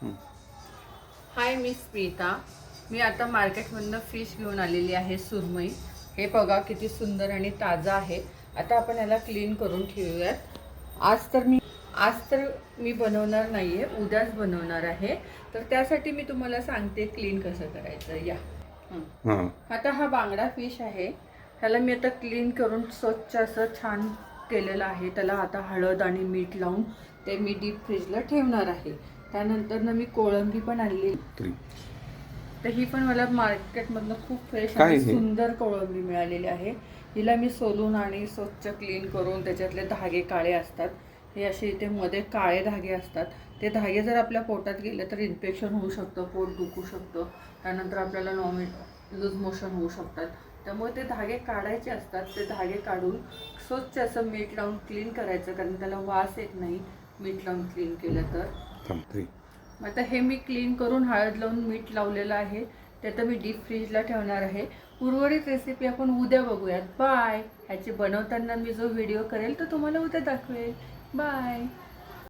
हाय, मी स्मिता. मी आता मार्केटमधनं फिश घेऊन आलेली आहे, सुरमई. हे बघा किती सुंदर आणि ताजा आहे. आता आपण याला क्लीन करून ठेवूयात. आज तर मी बनवणार नाही आहे, उद्याच बनवणार आहे. तर त्यासाठी मी तुम्हाला सांगते क्लीन कसं करायचं. या आता हा बांगडा फिश आहे, ह्याला मी आता क्लीन करून स्वच्छ असं छान केलेलं आहे. त्याला आता हळद आणि मीठ लावून ते मी डीप फ्रीजला ठेवणार आहे. त्यानंतर ना मी कोळंबी पण आणली, तर ही पण मला मार्केटमधनं खूप फ्रेश आणि सुंदर कोळंबी मिळालेली आहे. हिला मी सोलून आणि स्वच्छ क्लीन करून त्याच्यातले धागे काळे असतात, हे असे इथे मध्ये काळे धागे असतात. ते धागे जर आपल्या पोटात गेले तर इन्फेक्शन होऊ शकतं, पोट दुखू शकतं, त्यानंतर आपल्याला लूज मोशन होऊ शकतात. त्यामुळे ते धागे काढायचे असतात. ते धागे काढून स्वच्छ असं मीठ लावून क्लीन करायचं, कारण त्याला वास येत नाही मीठ लावून क्लीन केलं तर. आता हे मी क्लीन करून हळद लावून मीठ लावलेलं आहे, ते आता मी डीप फ्रीजला ठेवणार आहे. उर्वरित रेसिपी आपण उद्या बघूयात. बाय. ह्याची बनवताना मी जो व्हिडिओ करेल तो तुम्हाला उद्या दाखवेल. बाय.